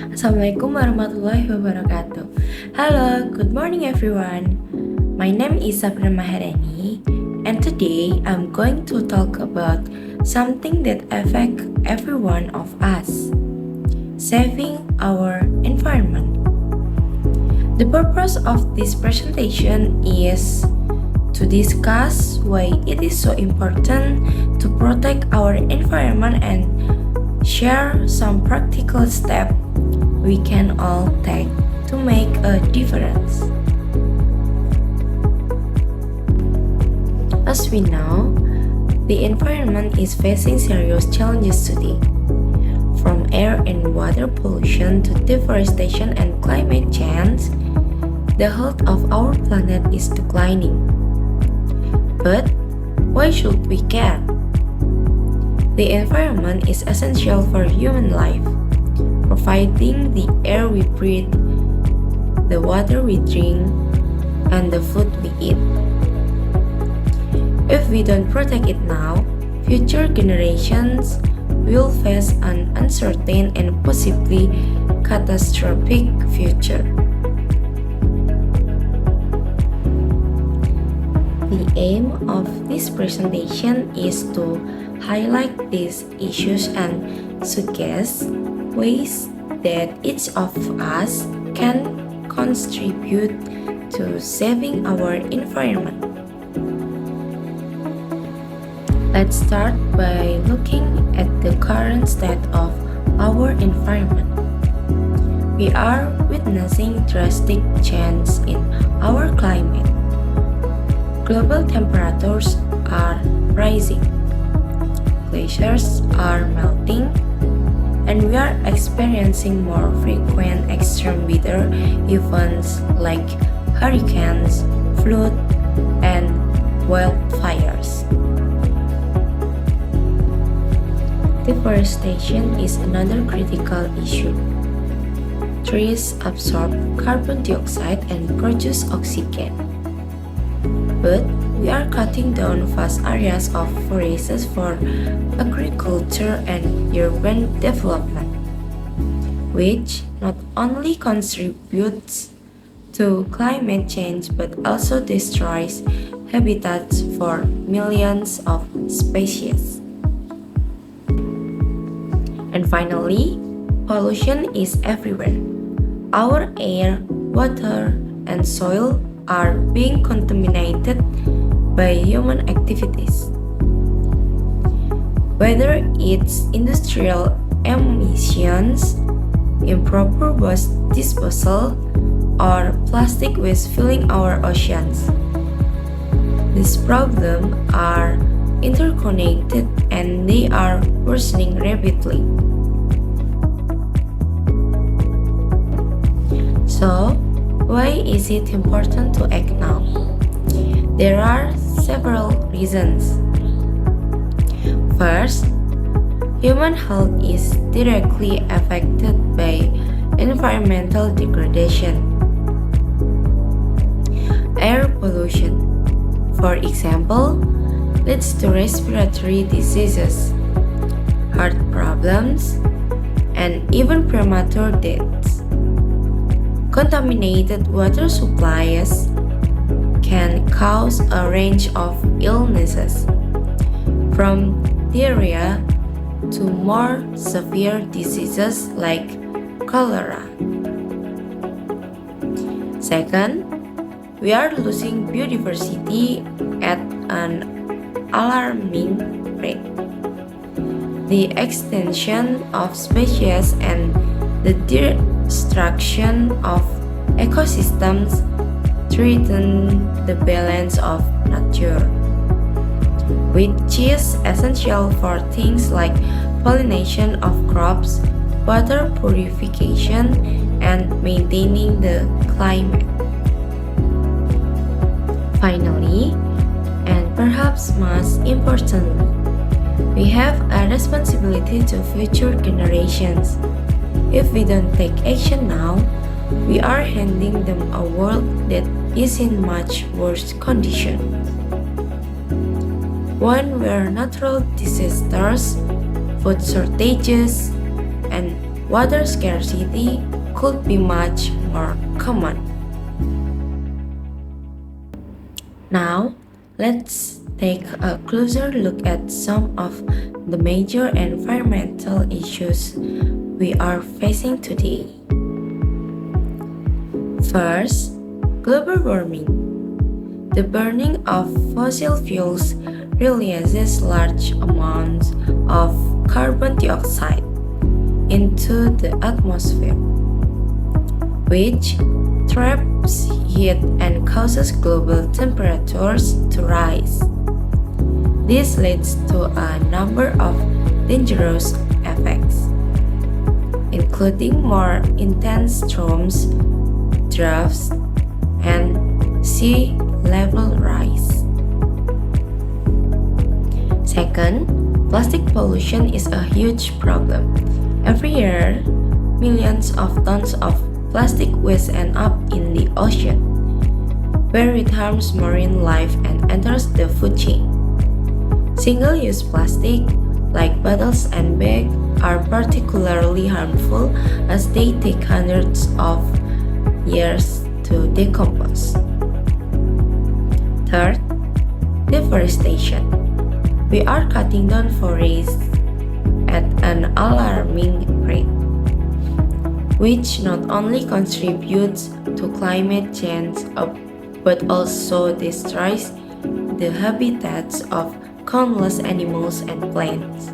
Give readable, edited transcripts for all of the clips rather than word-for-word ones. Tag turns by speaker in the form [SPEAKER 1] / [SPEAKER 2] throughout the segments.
[SPEAKER 1] Assalamualaikum warahmatullahi wabarakatuh. Hello, good morning everyone. My name is Sabrina Maharani, and today I'm going to talk about something that affects every one of us: saving our environment. The purpose of this presentation is to discuss why it is so important to protect our environment and share some practical steps we can all take to make a difference. As we know, the environment is facing serious challenges today, from air and water pollution to deforestation and climate change. The health of our planet is declining. But why should we care? The environment is essential for human life, providing the air we breathe, the water we drink, and the food we eat. If we don't protect it now, future generations will face an uncertain and possibly catastrophic future. The aim of this presentation is to highlight these issues and suggest ways that each of us can contribute to saving our environment. Let's start by looking at the current state of our environment. We are witnessing drastic change in our climate. Global temperatures are rising, glaciers are melting, and we are experiencing more frequent extreme weather events like hurricanes, flood, and wildfires. Deforestation is another critical issue. Trees absorb carbon dioxide and produce oxygen. But we are cutting down vast areas of forests for agriculture and urban development, which not only contributes to climate change but also destroys habitats for millions of species. And finally, pollution is everywhere. Our air, water, and soil are being contaminated by human activities. Whether it's industrial emissions, improper waste disposal, or plastic waste filling our oceans. These problems are interconnected and they are worsening rapidly. So, why is it important to act now? There are several reasons. First, human health is directly affected by environmental degradation. Air pollution, for example, leads to respiratory diseases, heart problems, and even premature deaths. Contaminated water supplies can cause a range of illnesses, from diarrhea to more severe diseases like cholera. Second, we are losing biodiversity at an alarming rate. The extinction of species and the destruction of ecosystems threaten the balance of nature, which is essential for things like pollination of crops, water purification, and maintaining the climate. Finally, and perhaps most importantly, we have a responsibility to future generations. If we don't take action now, we are handing them a world that is in much worse condition. One where natural disasters, food shortages, and water scarcity could be much more common. Now, let's take a closer look at some of the major environmental issues we are facing today. First, global warming. The burning of fossil fuels releases large amounts of carbon dioxide into the atmosphere, which traps heat and causes global temperatures to rise. This leads to a number of dangerous effects, including more intense storms, droughts, and sea level rise. Second, plastic pollution is a huge problem. Every year, millions of tons of plastic waste end up in the ocean, where it harms marine life and enters the food chain. Single-use plastic, like bottles and bags, are particularly harmful as they take hundreds of years to decompose. Third, deforestation. We are cutting down forests at an alarming rate, which not only contributes to climate change but also destroys the habitats of countless animals and plants.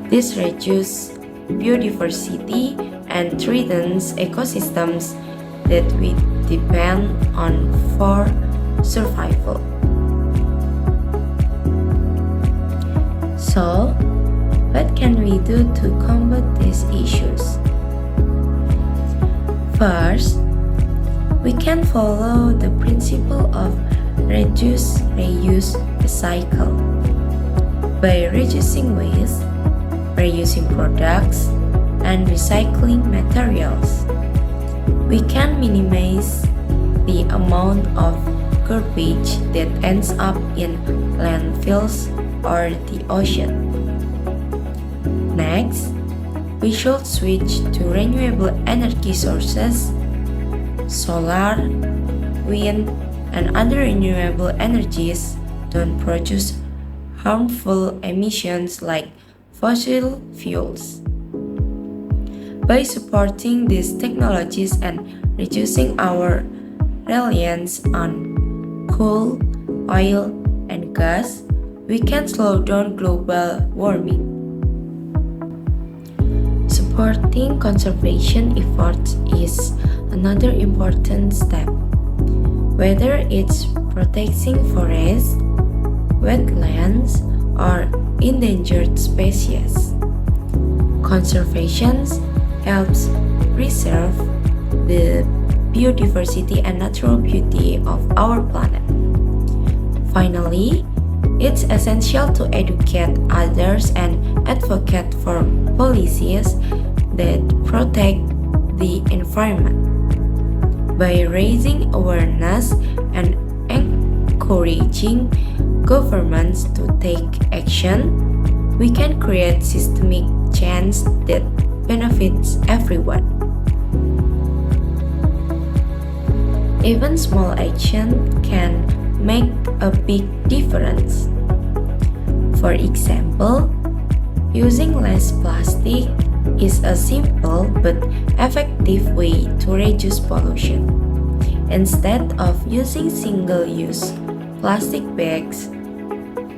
[SPEAKER 1] This reduces biodiversity and threatens ecosystems that we depend on for survival. So, what can we do to combat these issues? First, we can follow the principle of reduce, reuse, recycle. By reducing waste, reusing products, and recycling materials, we can minimize the amount of garbage that ends up in landfills or the ocean. Next, we should switch to renewable energy sources. Solar, wind, and other renewable energies don't produce harmful emissions like fossil fuels. By supporting these technologies and reducing our reliance on coal, oil, and gas, we can slow down global warming. Supporting conservation efforts is another important step. Whether it's protecting forests, wetlands, or endangered species, conservation helps preserve the biodiversity and natural beauty of our planet. Finally, it's essential to educate others and advocate for policies that protect the environment. By raising awareness and encouraging governments to take action, we can create systemic change that benefits everyone. Even small action can make a big difference. For example, using less plastic is a simple but effective way to reduce pollution. Instead of using single-use plastic bags,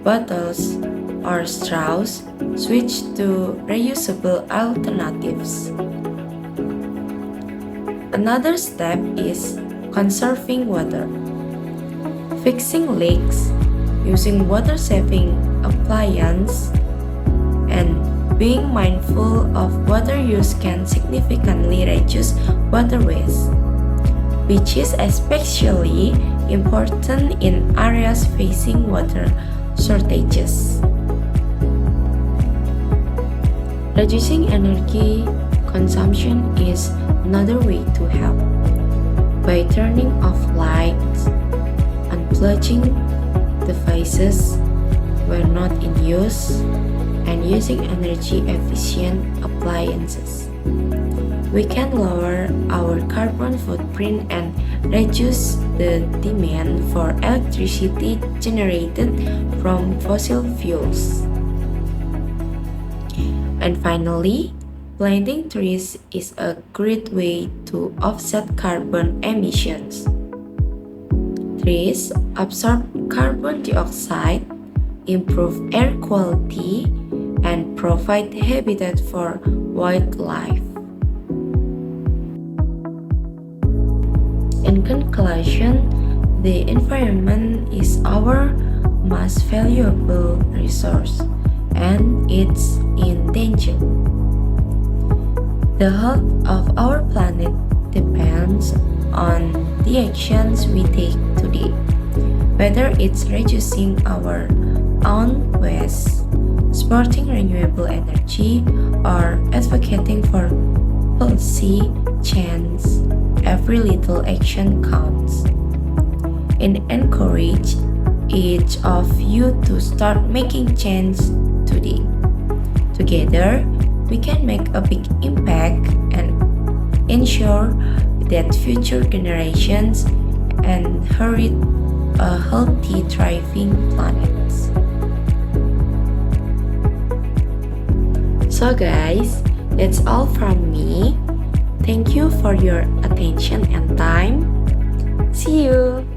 [SPEAKER 1] bottles, or straws, switch to reusable alternatives. Another step is conserving water. Fixing leaks, using water-saving appliances, and being mindful of water use can significantly reduce water waste, which is especially important in areas facing water shortages. Reducing energy consumption is another way to help. By turning off lights, unplugging devices when not in use, and using energy efficient appliances. We can lower our carbon footprint and reduce the demand for electricity generated from fossil fuels. And finally, planting trees is a great way to offset carbon emissions. Trees absorb carbon dioxide, improve air quality, and provide habitat for wildlife. In conclusion, the environment is our most valuable resource and it's in danger. The health of our planet depends on the actions we take today, whether it's reducing our own waste, supporting renewable energy, or advocating for policy change. Every little action counts. And encourage each of you to start making change today. Together, we can make a big impact and ensure that future generations inherit a healthy, thriving planet. So guys, that's all from me. Thank you for your attention and time. See you!